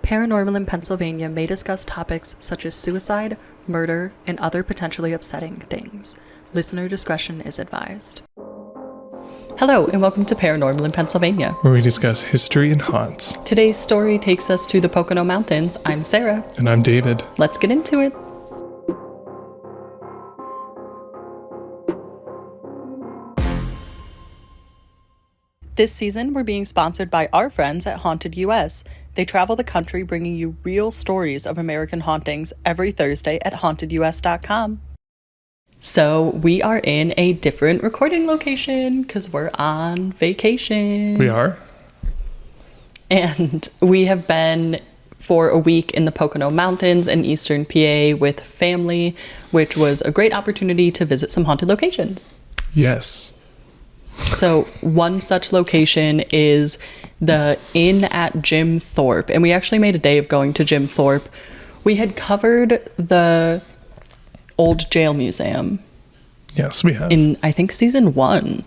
Paranormal in Pennsylvania may discuss topics such as suicide, murder, and other potentially upsetting things. Listener discretion is advised. Hello, and welcome to Paranormal in Pennsylvania, where we discuss history and haunts. Today's story takes us to the Pocono Mountains. I'm Sarah. And I'm David. Let's get into it. This season, we're being sponsored by our friends at Haunted US. They travel the country bringing you real stories of American hauntings every Thursday at hauntedus.com. So we are in a different recording location because we're on vacation. We are. And we have been for a week in the Pocono Mountains in eastern PA with family, which was a great opportunity to visit some haunted locations. Yes. So one such location is the Inn at Jim Thorpe. And we actually made a day of going to Jim Thorpe. We had covered the old jail museum. Yes, we have. In, I think, season 1.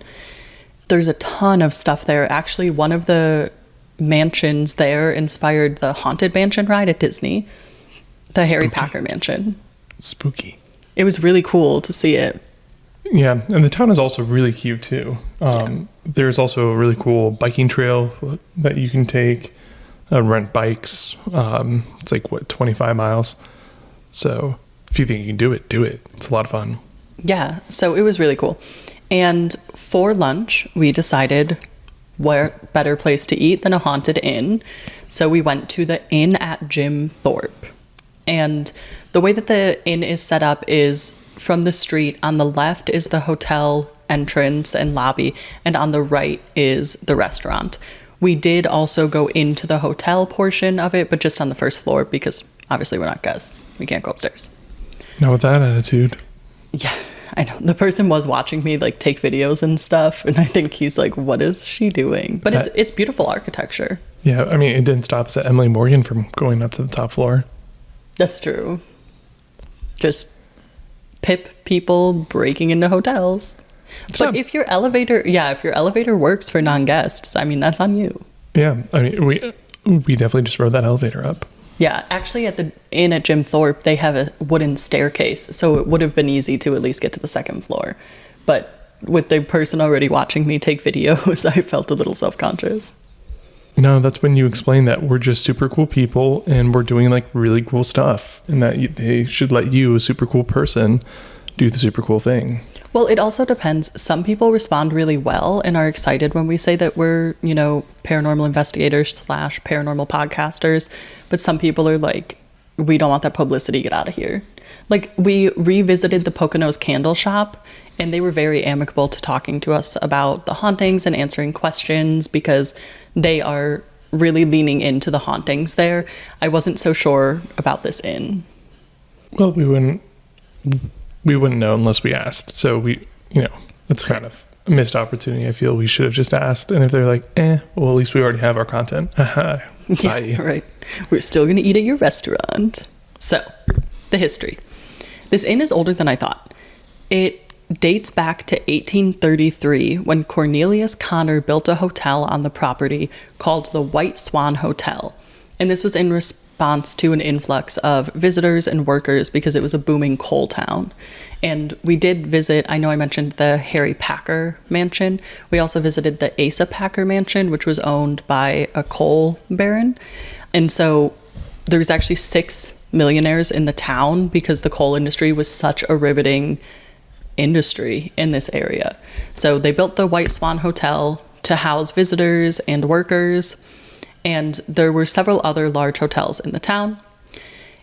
There's a ton of stuff there. Actually, one of the mansions there inspired the Haunted Mansion ride at Disney. The Harry Packer Mansion. Spooky. It was really cool to see it. Yeah, and the town is also really cute too. There's also a really cool biking trail that you can take, rent bikes. It's like, 25 miles? So if you think you can do it, do it. It's a lot of fun. Yeah, so it was really cool. And for lunch, we decided what better place to eat than a haunted inn. So we went to the Inn at Jim Thorpe. And the way that the inn is set up is from the street, on the left is the hotel entrance and lobby, and on the right is the restaurant. We did also go into the hotel portion of it, but just on the first floor because obviously we're not guests. We can't go upstairs. Not with that attitude. Yeah, I know. The person was watching me take videos and stuff, and I think he's like, what is she doing? But it's beautiful architecture. Yeah, I mean, it didn't stop us at Emily Morgan from going up to the top floor. That's true. Just pip people breaking into hotels. But if your elevator works for non-guests, I mean, that's on you. Yeah, I mean, we definitely just rode that elevator up. Yeah, actually at the inn at Jim Thorpe, they have a wooden staircase, so it would have been easy to at least get to the second floor. But with the person already watching me take videos, I felt a little self-conscious. No, that's when you explain that we're just super cool people and we're doing really cool stuff, and that they should let you, a super cool person, do the super cool thing. Well, it also depends. Some people respond really well and are excited when we say that we're, paranormal investigators / paranormal podcasters. But some people are like, we don't want that publicity, get out of here. We revisited the Pocono's candle shop, and they were very amicable to talking to us about the hauntings and answering questions because they are really leaning into the hauntings there. I wasn't so sure about this inn. Well, we wouldn't know unless we asked. So it's kind of a missed opportunity. I feel we should have just asked. And if they're like, well, at least we already have our content. Bye. Yeah, right. We're still going to eat at your restaurant. So, the history. This inn is older than I thought. It dates back to 1833 when Cornelius Connor built a hotel on the property called the White Swan Hotel. And this was in response to an influx of visitors and workers because it was a booming coal town. And we did visit, I know I mentioned the Harry Packer Mansion. We also visited the Asa Packer Mansion, which was owned by a coal baron. And so there was actually 6 millionaires in the town because the coal industry was such a riveting industry in this area. So they built the White Swan Hotel to house visitors and workers, and there were several other large hotels in the town.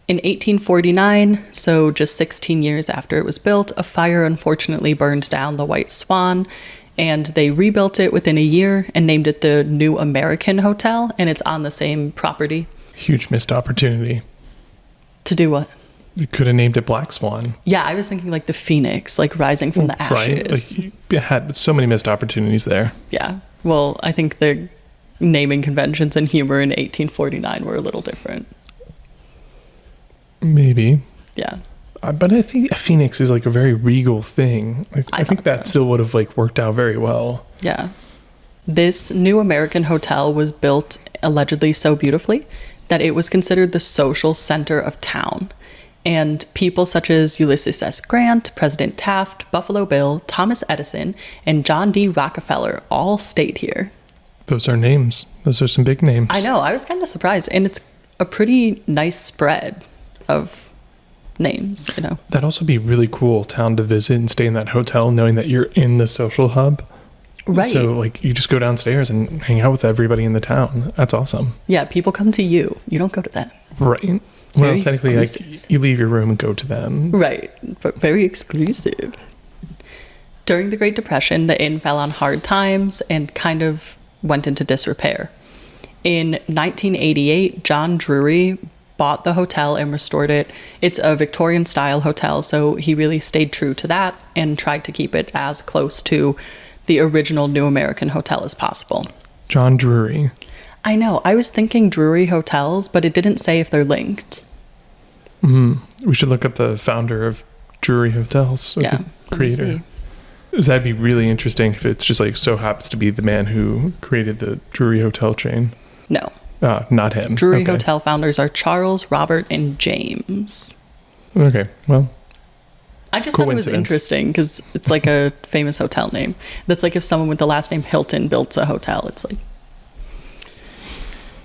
In 1849, so just 16 years after it was built, a fire unfortunately burned down the White Swan, and they rebuilt it within a year and named it the New American Hotel, and it's on the same property. Huge missed opportunity. To do what? You could have named it Black Swan. Yeah, I was thinking the phoenix, rising from the ashes. Right? You had so many missed opportunities there. Yeah. Well, I think the naming conventions and humor in 1849 were a little different. Maybe. Yeah. But I think a phoenix is a very regal thing. I think that still would have worked out very well. Yeah. This New American Hotel was built allegedly so beautifully that it was considered the social center of town. And people such as Ulysses S. Grant, President Taft, Buffalo Bill, Thomas Edison, and John D. Rockefeller all stayed here. Those are names. Those are some big names. I know. I was kind of surprised. And it's a pretty nice spread of names, you know. That'd also be really cool town to visit and stay in that hotel knowing that you're in the social hub. Right. So, like, you just go downstairs and hang out with everybody in the town. That's awesome. Yeah, people come to you. You don't go to them. Right. Well, Very technically, exclusive. like, you leave your room and go to them. Right, but very exclusive. During the Great Depression, the inn fell on hard times and kind of went into disrepair. In 1988, John Drury bought the hotel and restored it. It's a Victorian-style hotel, so he really stayed true to that and tried to keep it as close to the original New American Hotel as possible. John Drury. I know. I was thinking Drury Hotels, but it didn't say if they're linked. We should look up the founder of Drury Hotels. Yeah. The creator. That'd be really interesting if it's just like so happens to be the man who created the Drury Hotel chain. No. Not him. Drury Okay. Hotel founders are Charles, Robert, and James. Okay. Well, I just thought it was Coincidence. interesting because it's like a famous hotel name. That's like if someone with the last name Hilton built a hotel. It's like...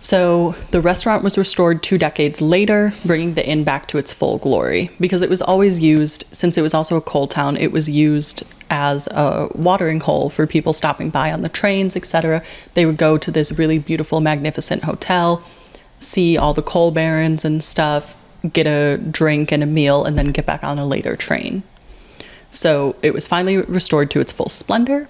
So the restaurant was restored 2 decades later, bringing the inn back to its full glory. Because it was always used, since it was also a coal town, it was used as a watering hole for people stopping by on the trains, etc. They would go to this really beautiful, magnificent hotel, see all the coal barons and stuff, get a drink and a meal, and then get back on a later train. So it was finally restored to its full splendor.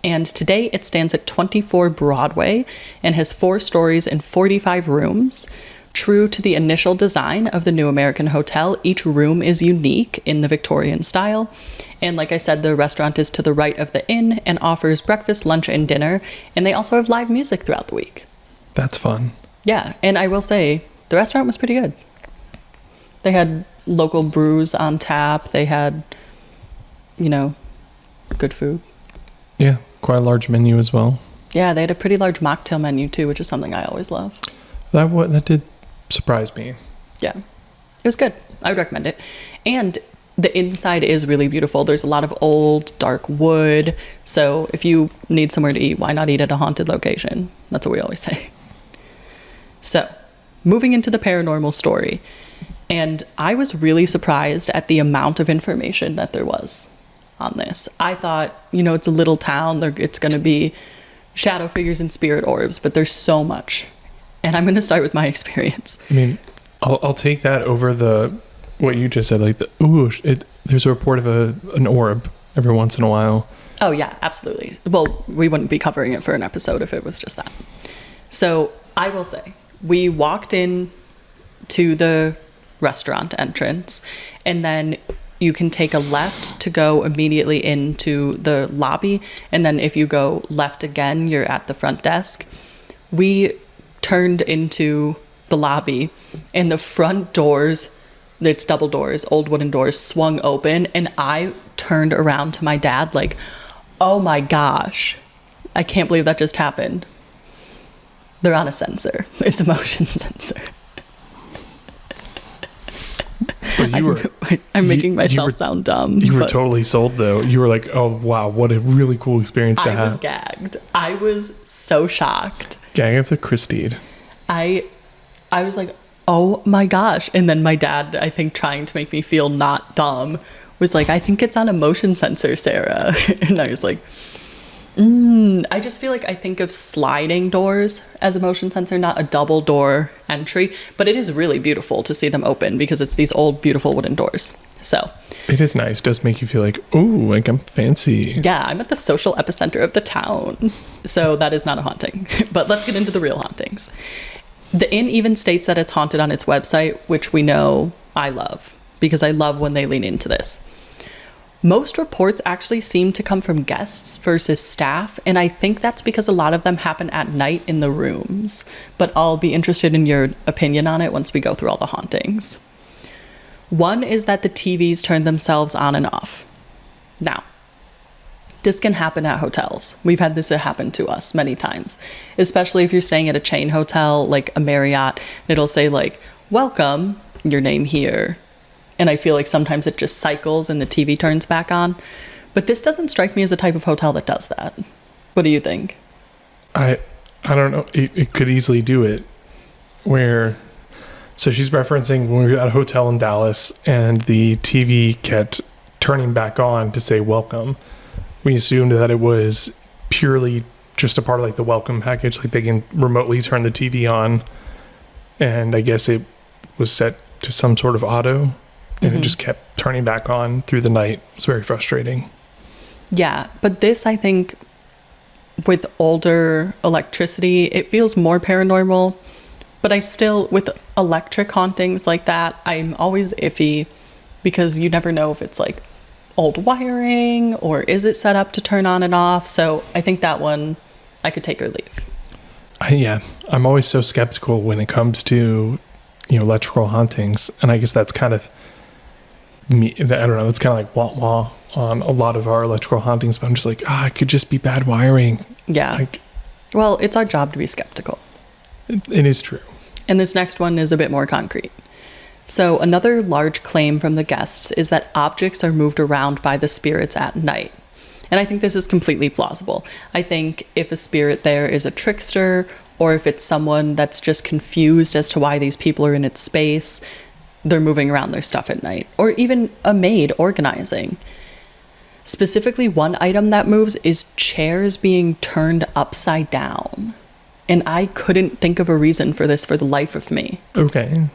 And today it stands at 24 Broadway and has 4 stories and 45 rooms. True to the initial design of the New American Hotel, each room is unique in the Victorian style. And like I said, the restaurant is to the right of the inn and offers breakfast, lunch, and dinner. And they also have live music throughout the week. that's fun. Yeah, and I will say, the restaurant was pretty good. They had local brews on tap. They had, you know, good food. Yeah. Quite a large menu as well. Yeah, they had a pretty large mocktail menu too, which is something I always love. That did surprise me. Yeah, it was good. I would recommend it. And the inside is really beautiful. There's a lot of old, dark wood. So if you need somewhere to eat, why not eat at a haunted location? That's what we always say. So, moving into the paranormal story. And I was really surprised at the amount of information that there was on this. I thought, you know, it's a little town. It's going to be shadow figures and spirit orbs, but there's so much. And I'm going to start with my experience. I mean, I'll take that over what you just said. Like, there's a report of an orb every once in a while. Oh, yeah, absolutely. Well, we wouldn't be covering it for an episode if it was just that. So I will say, we walked in to the restaurant entrance, and then you can take a left to go immediately into the lobby. And then if you go left again, you're at the front desk. We turned into the lobby, and the front doors, it's double doors, old wooden doors, swung open. And I turned around to my dad like, oh my gosh, I can't believe that just happened. They're on a sensor. It's a motion sensor. But I'm making myself sound dumb. You were totally sold, though. You were like, oh, wow, what a really cool experience to have. I was gagged. I was so shocked. Agatha Christie. I was like, oh my gosh. And then my dad, I think trying to make me feel not dumb, was like, I think it's on a motion sensor, Sarah. And I was like, I just feel like I think of sliding doors as a motion sensor, not a double door entry, but it is really beautiful to see them open because it's these old, beautiful wooden doors. So it is nice. It does make you feel like, ooh, like I'm fancy. Yeah, I'm at the social epicenter of the town. So that is not a haunting. But let's get into the real hauntings. The inn even states that it's haunted on its website, which we know I love because I love when they lean into this. Most reports actually seem to come from guests versus staff, and I think that's because a lot of them happen at night in the rooms. But I'll be interested in your opinion on it once we go through all the hauntings. One is that the TVs turn themselves on and off. Now, This can happen at hotels. We've had this happen to us many times, especially if you're staying at a chain hotel like a Marriott. It'll say like, welcome, your name here. And I feel like sometimes it just cycles and the TV turns back on. But this doesn't strike me as a type of hotel that does that. What do you think? I don't know. It could easily do it. So she's referencing when we were at a hotel in Dallas and the TV kept turning back on to say welcome. We assumed that it was purely just a part of like the welcome package, like they can remotely turn the TV on, and I guess it was set to some sort of auto, and it just kept turning back on through the night. It was very frustrating. Yeah, but this, I think, with older electricity, it feels more paranormal, but I still, with electric hauntings like that, I'm always iffy because you never know if it's like old wiring or is it set up to turn on and off. So I think that one I could take or leave. Yeah, I'm always so skeptical when it comes to, electrical hauntings, and I guess that's kind of me. I don't know. It's kind of like wah-wah on a lot of our electrical hauntings, but I'm just like, it could just be bad wiring. Yeah. Well, it's our job to be skeptical. It is true. And this next one is a bit more concrete. So another large claim from the guests is that objects are moved around by the spirits at night. And I think this is completely plausible. I think if a spirit there is a trickster, or if it's someone that's just confused as to why these people are in its space, they're moving around their stuff at night. Or even a maid organizing. Specifically, one item that moves is chairs being turned upside down. And I couldn't think of a reason for this for the life of me. Okay.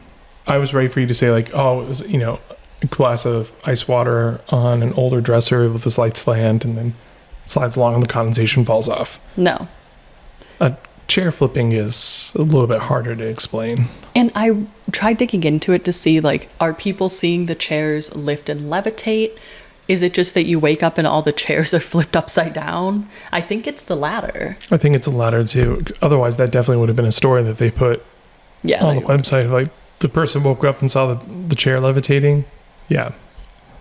I was ready for you to say like, it was, a glass of ice water on an older dresser with a slight slant and then slides along and the condensation falls off. No. Chair flipping is a little bit harder to explain. And I tried digging into it to see, like, are people seeing the chairs lift and levitate? Is it just that you wake up and all the chairs are flipped upside down? I think it's the latter. I think it's the latter too. Otherwise, that definitely would have been a story that they put on the website. Like, the person woke up and saw the chair levitating. Yeah.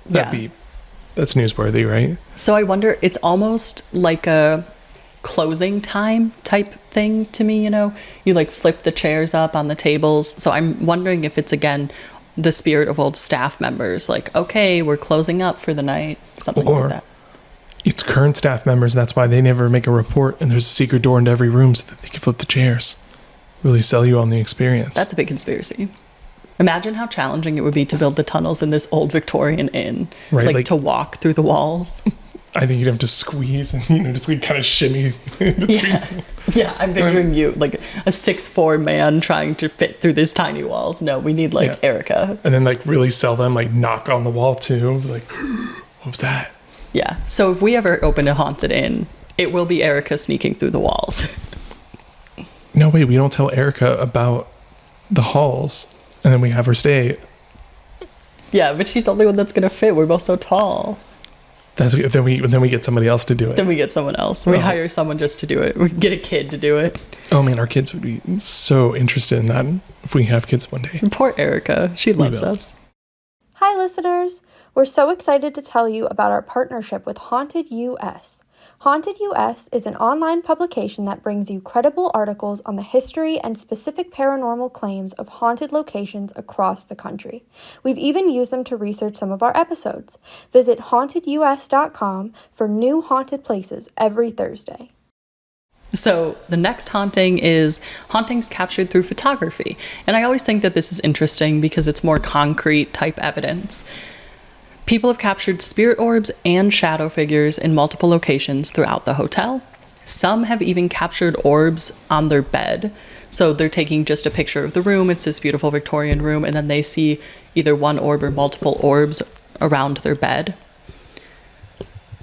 That's newsworthy, right? So I wonder, it's almost like a closing time type thing to me, You like flip the chairs up on the tables. So I'm wondering if it's, again, the spirit of old staff members, like, okay, we're closing up for the night, something like that. It's current staff members, that's why they never make a report, and there's a secret door into every room so that they can flip the chairs. Really sell you on the experience. That's a big conspiracy. Imagine how challenging it would be to build the tunnels in this old Victorian inn, right? Like to walk through the walls. I think you'd have to squeeze and just like kind of shimmy in between. Yeah, I'm picturing you like a 6'4" man trying to fit through these tiny walls. No, we need Erica. And then like really sell them, like knock on the wall too. Like, what was that? Yeah. So if we ever open a haunted inn, it will be Erica sneaking through the walls. No, wait, we don't tell Erica about the halls and then we have her stay. Yeah, but she's the only one that's going to fit. We're both so tall. Then we get somebody else to do it. Then we get someone else. We hire someone just to do it. We get a kid to do it. Oh man, our kids would be so interested in that if we have kids one day. Poor Erica. She loves us. Hi listeners. We're so excited to tell you about our partnership with Haunted US. Haunted US is an online publication that brings you credible articles on the history and specific paranormal claims of haunted locations across the country. We've even used them to research some of our episodes. Visit hauntedus.com for new haunted places every Thursday. So the next haunting is hauntings captured through photography. And I always think that this is interesting because it's more concrete type evidence. People have captured spirit orbs and shadow figures in multiple locations throughout the hotel. Some have even captured orbs on their bed. So they're taking just a picture of the room. It's this beautiful Victorian room. And then they see either one orb or multiple orbs around their bed.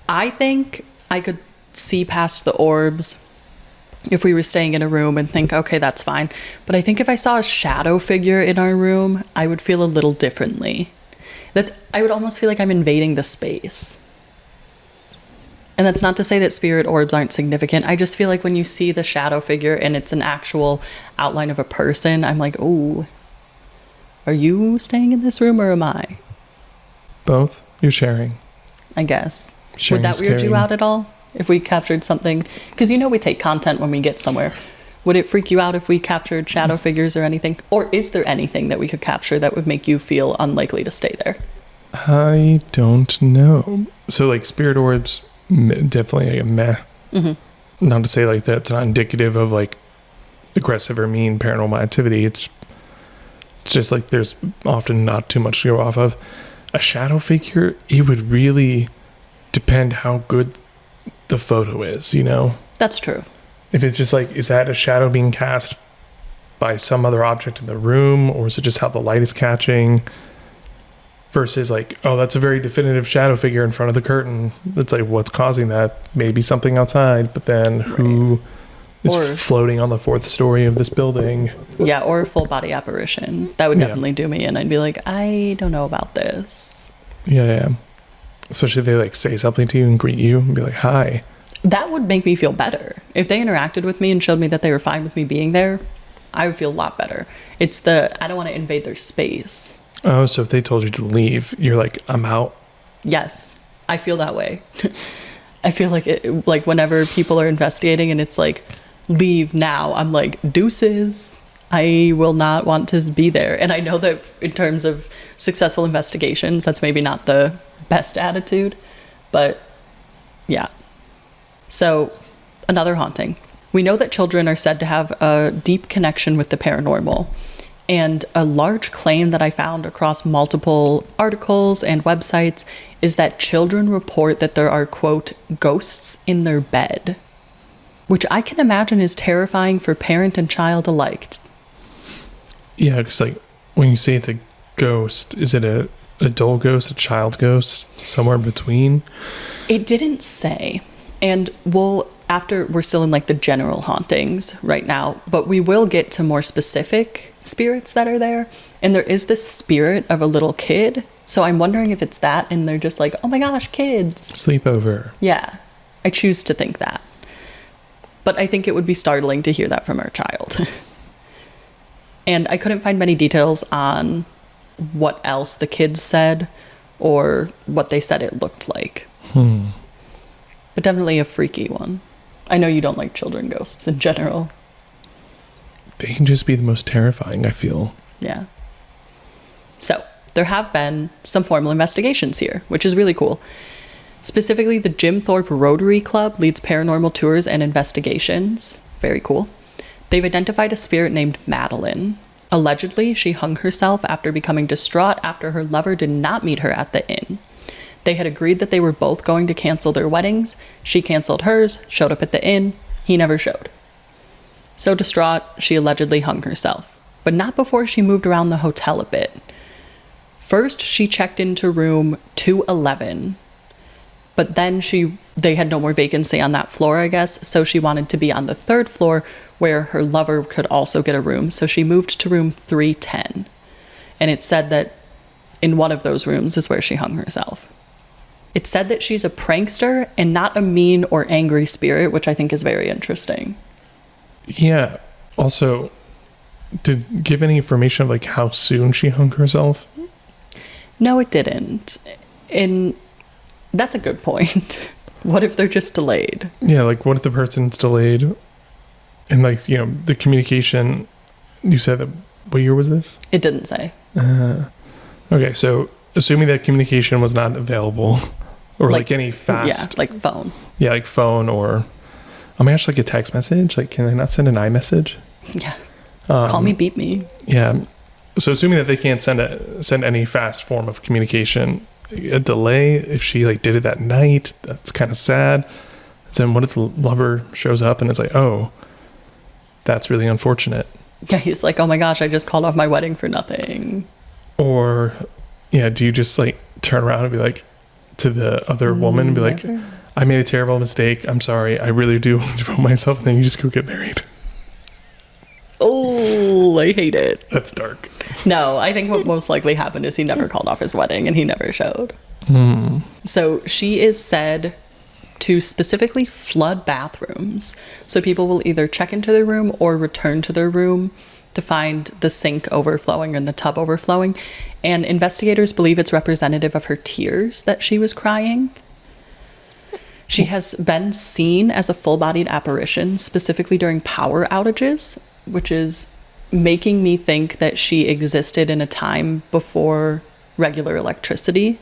I think I could see past the orbs if we were staying in a room and think, okay, that's fine. But I think if I saw a shadow figure in our room, I would feel a little differently. I would almost feel like I'm invading the space. And that's not to say that spirit orbs aren't significant. I just feel like when you see the shadow figure and it's an actual outline of a person, I'm like, ooh, are you staying in this room or am I? Both. You're sharing. I guess. Sharing Would that is weird you caring. out at all if we captured something? Because we take content when we get somewhere. Would it freak you out if we captured shadow figures or anything? Or is there anything that we could capture that would make you feel unlikely to stay there? I don't know. So like spirit orbs, definitely a meh. Mm-hmm. Not to say like that's not indicative of like aggressive or mean paranormal activity. It's just like there's often not too much to go off of. A shadow figure, it would really depend how good the photo is, That's true. If it's just like, is that a shadow being cast by some other object in the room, or is it just how the light is catching? Versus like, oh, that's a very definitive shadow figure in front of the curtain. It's like, what's causing that? Maybe something outside, but then who is floating on the 4th story of this building? Yeah, or a full body apparition. That would definitely do me in. I'd be like, I don't know about this. Yeah. Especially if they like say something to you and greet you and be like, hi. That would make me feel better. If they interacted with me and showed me that they were fine with me being there, I would feel a lot better. It's I don't want to invade their space. Oh, so if they told you to leave, you're like, I'm out. Yes, I feel that way. I feel like like whenever people are investigating and it's like, leave now, I'm like, deuces. I will not want to be there. And I know that in terms of successful investigations, that's maybe not the best attitude, but yeah. So, another haunting. We know that children are said to have a deep connection with the paranormal. And a large claim that I found across multiple articles and websites is that children report that there are, quote, ghosts in their bed, which I can imagine is terrifying for parent and child alike. Yeah, because like when you say it's a ghost, is it a adult ghost, a child ghost, somewhere in between? It didn't say. And we're still in like the general hauntings right now, but we will get to more specific spirits that are there. And there is this spirit of a little kid. So I'm wondering if it's that and they're just like, oh my gosh, kids. Sleepover. Yeah, I choose to think that. But I think it would be startling to hear that from our child. And I couldn't find many details on what else the kids said or what they said it looked like. But definitely a freaky one. I know you don't like children ghosts in general. They can just be the most terrifying, I feel. Yeah. So, there have been some formal investigations here, which is really cool. Specifically, the Jim Thorpe Rotary Club leads paranormal tours and investigations. Very cool. They've identified a spirit named Madeline. Allegedly, she hung herself after becoming distraught after her lover did not meet her at the inn. They had agreed that they were both going to cancel their weddings. She canceled hers, showed up at the inn. He never showed. So distraught, she allegedly hung herself. But not before she moved around the hotel a bit. First, she checked into room 211. But then they had no more vacancy on that floor, I guess. So she wanted to be on the 3rd floor where her lover could also get a room. So she moved to room 310. And it said that in one of those rooms is where she hung herself. It said that she's a prankster and not a mean or angry spirit, which I think is very interesting. Yeah. Also, did it give any information of like how soon she hung herself? No, it didn't. And that's a good point. What if they're just delayed? Yeah, like what if the person's delayed? And like, the communication, you said that, what year was this? It didn't say. Okay, so assuming that communication was not available or like any fast. Yeah, like phone. Yeah, like phone or, actually like a text message. Like, can they not send an iMessage? Yeah. Call me, beat me. Yeah. So assuming that they can't send any fast form of communication, a delay, if she like did it that night, that's kind of sad. Then what if the lover shows up and is like, oh, that's really unfortunate. Yeah, he's like, oh my gosh, I just called off my wedding for nothing. Or, yeah, do you just like turn around and be like to the other woman and be like, I made a terrible mistake. I'm sorry. I really do want to devote myself. And then you just go get married. Oh, I hate it. That's dark. No, I think what most likely happened is he never called off his wedding and he never showed. So she is said to specifically flood bathrooms. So people will either check into their room or return to their room to find the sink overflowing and the tub overflowing. And investigators believe it's representative of her tears that she was crying. She has been seen as a full-bodied apparition, specifically during power outages, which is making me think that she existed in a time before regular electricity.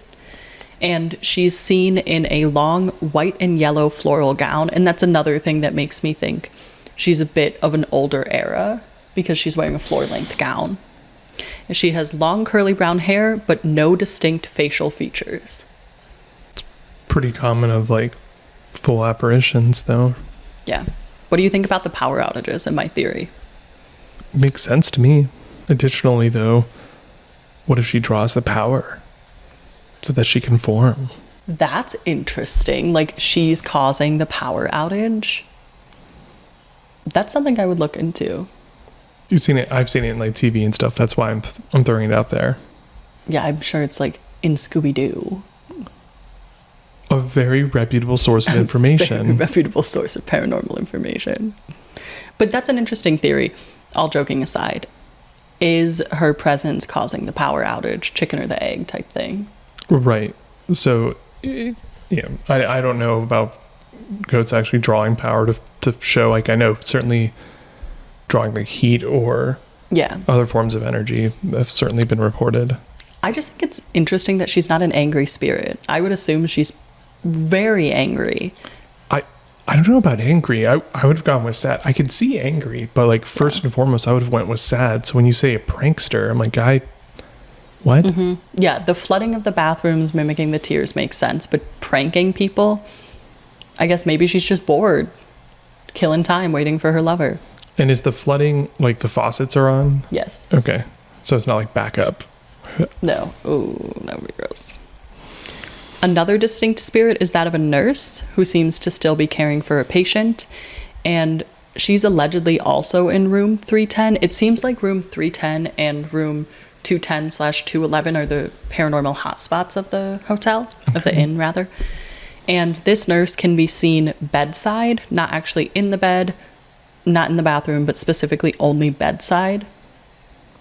And she's seen in a long white and yellow floral gown. And that's another thing that makes me think she's a bit of an older era, because she's wearing a floor-length gown. And she has long curly brown hair, but no distinct facial features. Pretty common of like full apparitions, though. Yeah. What do you think about the power outages and my theory? Makes sense to me. Additionally, though, what if she draws the power so that she can form? That's interesting. Like, she's causing the power outage. That's something I would look into. You've seen it. I've seen it in like TV and stuff. That's why I'm throwing it out there. Yeah, I'm sure it's like in Scooby-Doo. A very reputable source of information. Very reputable source of paranormal information. But that's an interesting theory. All joking aside, is her presence causing the power outage, chicken or the egg type thing? Right. So, I don't know about goats actually drawing power to show. Like, I know certainly drawing like heat or other forms of energy have certainly been reported. I just think it's interesting that she's not an angry spirit. I would assume she's very angry. I don't know about angry. I would have gone with sad. I could see angry, but like first and foremost, I would have went with sad. So when you say a prankster, I'm like, what? Mm-hmm. Yeah, the flooding of the bathrooms mimicking the tears makes sense, but pranking people, I guess maybe she's just bored, killing time waiting for her lover. And is the flooding like the faucets are on? Yes. Okay, so it's not like backup. No. Ooh, that would be gross. Another distinct spirit is that of a nurse who seems to still be caring for a patient, and she's allegedly also in room 310. It seems like room 310 and room 210/211 are the paranormal hotspots of the hotel, of the inn rather. And this nurse can be seen bedside, not actually in the bed, not in the bathroom, but specifically only bedside.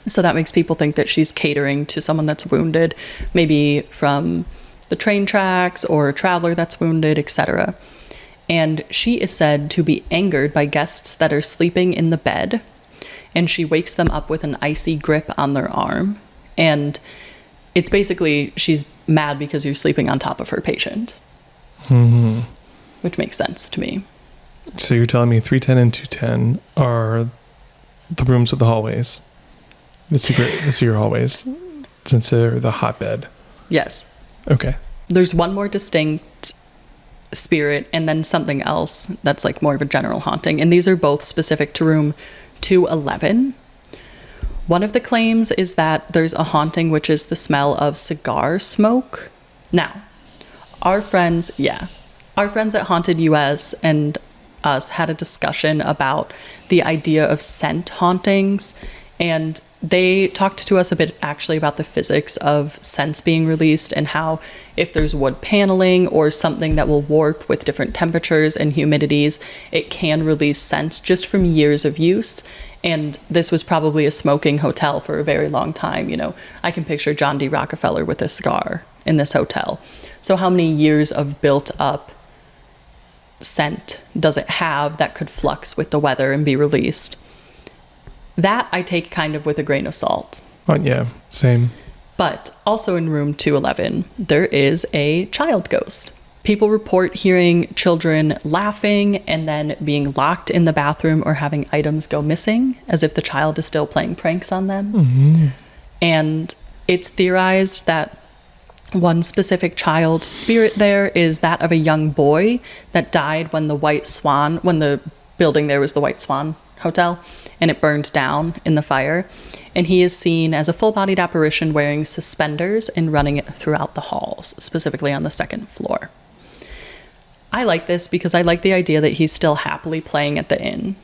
So that makes people think that she's catering to someone that's wounded, maybe from the train tracks or a traveler that's wounded, etc. And she is said to be angered by guests that are sleeping in the bed, and she wakes them up with an icy grip on their arm. And it's basically she's mad because you're sleeping on top of her patient. Mm-hmm. Which makes sense to me. So you're telling me 310 and 210 are the rooms with the hallways, the secret hallways, since they're the hotbed. Yes. Okay. There's one more distinct spirit and then something else that's like more of a general haunting. And these are both specific to room 211. One of the claims is that there's a haunting, which is the smell of cigar smoke. Now, our friends at Haunted US and us had a discussion about the idea of scent hauntings, and they talked to us a bit actually about the physics of scents being released and how if there's wood paneling or something that will warp with different temperatures and humidities, it can release scents just from years of use. And this was probably a smoking hotel for a very long time. You know, I can picture John D. Rockefeller with a cigar in this hotel. So how many years of built up scent does it have that could flux with the weather and be released? That I take kind of with a grain of salt. Yeah, same. But also in room 211, there is a child ghost. People report hearing children laughing and then being locked in the bathroom or having items go missing as if the child is still playing pranks on them. Mm-hmm. And it's theorized that one specific child spirit there is that of a young boy that died when the building there was the White Swan Hotel, and it burned down in the fire. And he is seen as a full-bodied apparition wearing suspenders and running it throughout the halls, specifically on the second floor. I like this because I like the idea that he's still happily playing at the inn.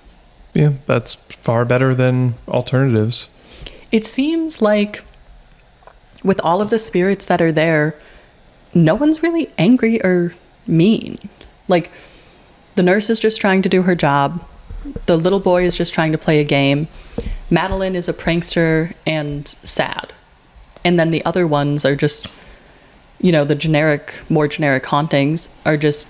Yeah, that's far better than alternatives. It seems like with all of the spirits that are there, no one's really angry or mean. Like, the nurse is just trying to do her job. The little boy is just trying to play a game. Madeline is a prankster and sad. And then the other ones are just, the more generic hauntings are just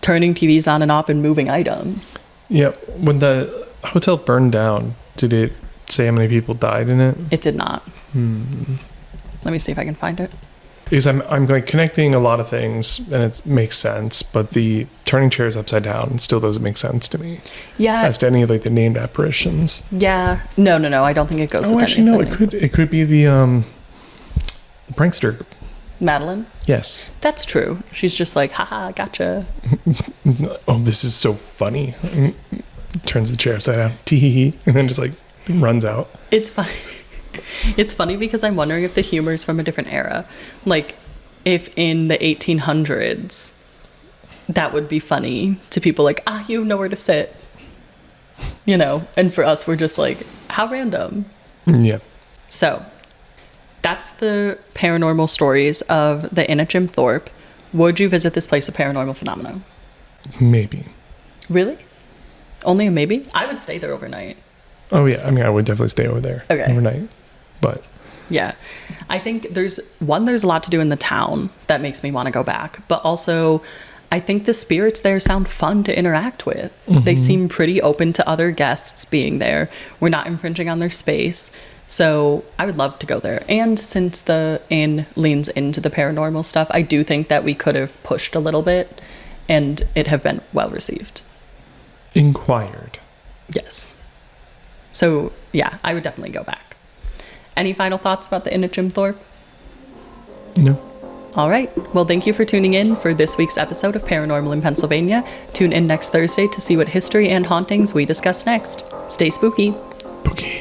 turning TVs on and off and moving items. Yeah. When the hotel burned down, did it say how many people died in it? It did not. Let me see if I can find it. Because I'm like connecting a lot of things and it makes sense, but the turning chairs upside down still doesn't make sense to me. Yeah. As to any of like the named apparitions. Yeah. No. I don't think it goes with actually, no. anything. It could be the prankster. Madeline? Yes. That's true. She's just like, haha, gotcha. Oh, this is so funny. Turns the chair upside down. Tee, and then just like runs out. It's funny. It's funny because I'm wondering if the humor is from a different era. Like, if in the 1800s, that would be funny to people like, you have nowhere to sit. You know? And for us, we're just like, how random. Yeah. So, that's the paranormal stories of the Inn at Jim Thorpe. Would you visit this place of paranormal phenomena? Maybe. Really? Only a maybe? I would stay there overnight. Oh, yeah. I mean, I would definitely stay over there overnight. But yeah, I think there's a lot to do in the town that makes me want to go back. But also, I think the spirits there sound fun to interact with. Mm-hmm. They seem pretty open to other guests being there. We're not infringing on their space. So I would love to go there. And since the inn leans into the paranormal stuff, I do think that we could have pushed a little bit and it have been well received. Inquired. Yes. So yeah, I would definitely go back. Any final thoughts about the Inn at Jim Thorpe? No. All right. Well, thank you for tuning in for this week's episode of Paranormal in Pennsylvania. Tune in next Thursday to see what history and hauntings we discuss next. Stay spooky. Spooky.